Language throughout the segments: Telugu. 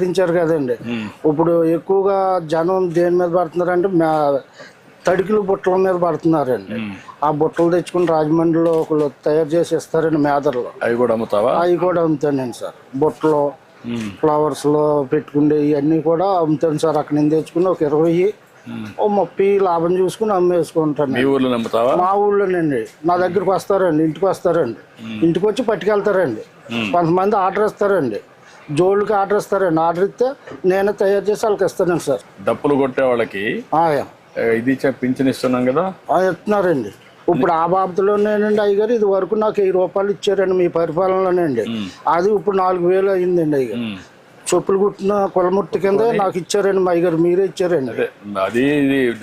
దించారు కదండి. ఇప్పుడు ఎక్కువగా జనం దేని మీద పడుతున్నారంటే తడికిలు బుట్టల మీద పడుతున్నారండి. ఆ బుట్టలు తెచ్చుకుని రాజమండ్రిలో ఒకళ్ళు తయారు చేసి ఇస్తారండి మేదర్లో. అవి కూడా అమ్ముతావా? అవి కూడా అమ్ముతానండి సార్. బుట్టలు ఫ్లవర్స్ లో పెట్టుకుంటే ఇవన్నీ కూడా అమ్ముతాను సార్. అక్కడ నేను తెచ్చుకుని ఒక 20-30 లాభం చూసుకుని అమ్మేసుకుంటాను. మీ ఊర్లో అమ్ముతావా? మా ఊళ్ళోనండి. నా దగ్గరకు వస్తారండి, ఇంటికి వస్తారండి. ఇంటికి వచ్చి పట్టుకెళ్తారండి. కొంతమంది ఆర్డర్ ఇస్తారండి, జోళ్ళకి ఆర్డర్ ఇస్తారండి. ఆర్డర్ ఇస్తే నేనే తయారు చేసి వాళ్ళకి ఇస్తానండి సార్. డప్పులు కొట్టే వాళ్ళకి ఇది పింఛన్ ఇస్తున్నాం కదా, ఇస్తున్నారండి. ఇప్పుడు ఆ బాబతులోనేనండి అయ్యగారు. ఇది వరకు నాకు 1000 రూపాయలు ఇచ్చారండి మీ పరిపాలనలోనండి. అది ఇప్పుడు 4000 అయిందండి అయ్యగారు. చెప్పులు కుట్టిన కులముట్టి కింద నాకు ఇచ్చారండి మా అయ్యగారు. మీరే ఇచ్చారండి. అది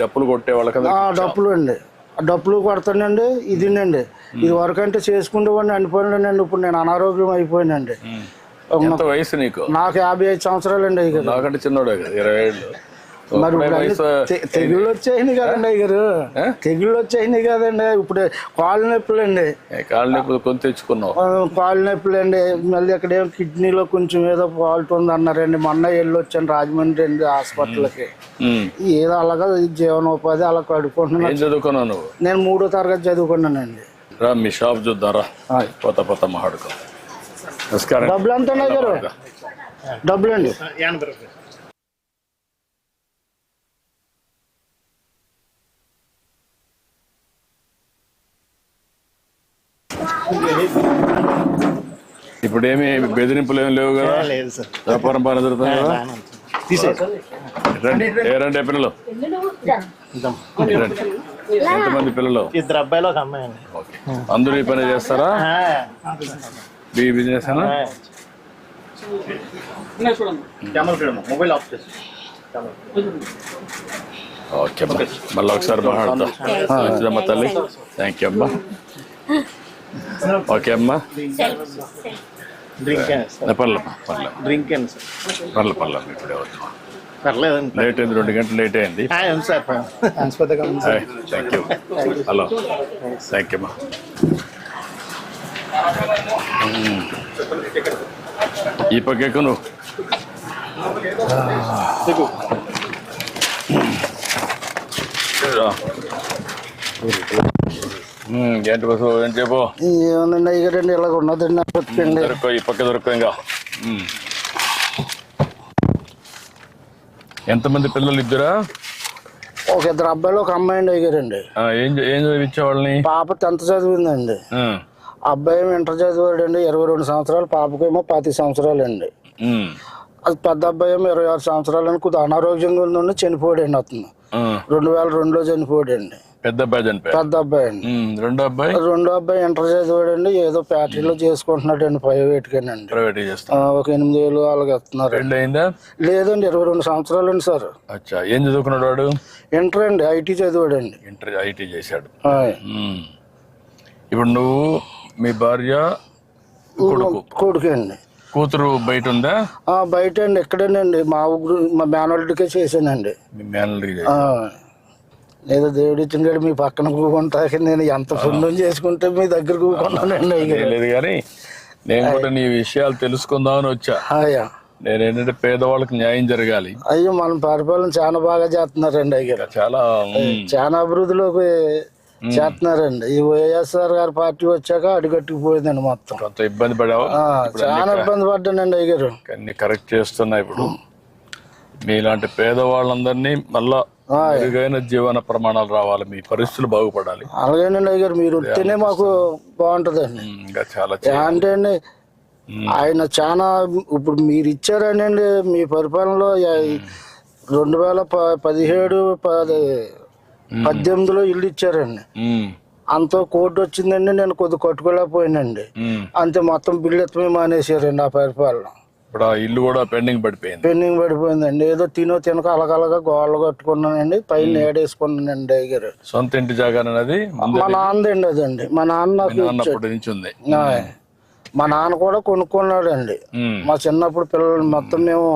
డప్పులు కొట్టే వాళ్ళకి డప్పులు అండి. డప్పులు కొడతానండి. ఇదినండి. ఇది వరకు అంటే చేసుకునేవాడిని అనిపోయినానండి. ఇప్పుడు నేను అనారోగ్యం అయిపోయానండి. వయసు నీకు? నాకు 55 సంవత్సరాలండి అయ్యగారు. నాకంటే చిన్నోడే కదా, 20 ఏళ్ళు. మరి తెగుళ్ళు వచ్చాయి కదండి అయ్యారు. తెగుళ్ళు వచ్చాయి కదండి. ఇప్పుడు కాళ్ళు నొప్పులు అండి. కాళ్ళు నొప్పులు కొని తెచ్చుకున్నావు? కాళ్ళు నొప్పులు అండి. మళ్ళీ అక్కడేమో కిడ్నీలో కొంచెం ఏదో ఫాల్ట్ ఉంది అన్నారండి. మొన్న వెళ్ళి వచ్చాను రాజమండ్రి అండి హాస్పిటల్కి. ఏదో అలాగా జీవనోపాధి అలా కడుక్కుంటున్నాను. చదువుకున్నావు నువ్వు? నేను 3వ తరగతి చదువుకున్నానండి. రా మీ షాప్ చూద్దారా, కొత్త మాట్లాడుకో. నమస్కారం. డబ్బులు ఎంత ఉన్నాయి గారు? డబ్బులు అండి ఇప్పుడు ఏమి బెదిరింపులు ఏమి లేవు కదా? వ్యాపారం బాగా జరుగుతుంది కదా? రండి పిల్లలు. ఎంతమంది పిల్లలు? 2 అబ్బాయిలు, 1 అమ్మాయి. అందరూ ఈ పని చేస్తారా? మీ బిజినెస్ ఓకే అమ్మా, మళ్ళీ ఒకసారి మాట్లాడతా. మంచిదమ్మా తల్లి, థ్యాంక్ యూ అమ్మా. ఓకే అమ్మా, పర్లేదు ఇప్పుడే వచ్చు. లేట్ అయింది, 2 గంటలు లేట్ అయింది. Thank you. Hello, thank you అమ్మా. ఈ పక్కకు నువ్వు ఏంటి బస్సు ఏం చెప్పు? ఏమన్నా అయ్యారండి ఇలాగ ఉన్నదండి. దొరకో, ఈ పక్క దొరకో. ఇంకా ఎంతమంది పిల్లలు? 2? ఒక 2 అబ్బాయిలు, 1 అమ్మాయి అండి అయ్యారండి. ఏం చదివించేవాళ్ళని? పాప 10th చదివిందండి. అబ్బాయి ఏమో ఇంటర్ చదివాడండి, 22 సంవత్సరాలు. పాపకేమో 25 సంవత్సరాలు అండి. అది పెద్ద అబ్బాయి ఏమో 26 సంవత్సరాలని కొద్దిగా అనారోగ్యంగా ఉండి చనిపోయాడండి. అతను 2002లో చనిపోయాడండి. పెద్ద అబ్బాయి చనిపోయాడు? పెద్ద అబ్బాయి అండి. రెండో అబ్బాయి ఇంటర్ చదివాడండి. ఏదో ఫ్యాక్టరీలో చేసుకుంటున్నాడండి, ప్రైవేట్గానండి. ఒక 8000 అలాగే ఇస్తున్నారు. లేదండి, 22 సంవత్సరాలు అండి సార్. ఏం చదువుకున్నాడు వాడు? ఇంటర్ అండి, ఐటీ చదివాడండి. ఐటీ చేశాడు. ఇప్పుడు నువ్వు, మీ భార్య, కొడుకు అండి. కూతురు బయట ఉందా? బయట అండి, ఇక్కడేనండి. మా మేనల్లుడికే చేశానండి. మీ మేనల్లుడికి? ఏదో దేవుడి ఇచ్చిన మీ పక్కన కూకుంటా. నేను ఎంత పుణ్యం చేసుకుంటే మీ దగ్గర కూకున్నానండి. లేదు కానీ నేను కూడా నీ విషయాలు తెలుసుకుందామని వచ్చా. నేనేంటంటే పేదవాళ్ళకి న్యాయం జరగాలి. అయ్యో, మన పరిపాలన చాలా బాగా చేస్తున్నారండి అయ్యారు. చాలా అభివృద్ధిలోకి చేస్తున్నారండి. ఈ వైఎస్ఆర్ గారి పార్టీ వచ్చాక అడుగట్టుకుపోయిందండి మొత్తం. కొంత ఇబ్బంది పడావా? చాలా ఇబ్బంది పడ్డానండి అయ్యారు. అన్ని కరెక్ట్ చేస్తున్నా. ఇప్పుడు మీలాంటి పేదవాళ్ళందరినీ మళ్ళా మెరుగైన జీవన ప్రమాణాలు రావాలి, మీ పరిస్థితులు బాగుపడాలి. అలాగేనండి అయ్యారు. మీరు ఉంటేనే మాకు బాగుంటదండి. ఇంకా చాలా అంటే అండి ఆయన చాలా ఇప్పుడు మీరు ఇచ్చారనండి. మీ పరిపాలనలో 2017-18లో ఇల్లు ఇచ్చారండి. అంత కోర్టు వచ్చిందండి. నేను కొద్దిగా కట్టుకోలేకపోయానండి. అంతే, మొత్తం బిల్లు ఎత్తమే మానేసారండి ఆ పరిపాలన. ఇప్పుడు ఆ ఇల్లు కూడా పెండింగ్ పడిపోయిందండి. ఏదో తినక అలగలగా గోడలు కట్టుకున్నానండి, పైన ఏడేసుకున్నానండి అయ్యారు. సొంత ఇంటి జాగానది మా నాన్నదండి. అదండి మా నాన్న మా నాన్న కూడా కొనుక్కున్నాడండి. మా చిన్నప్పుడు పిల్లలు మొత్తం మేము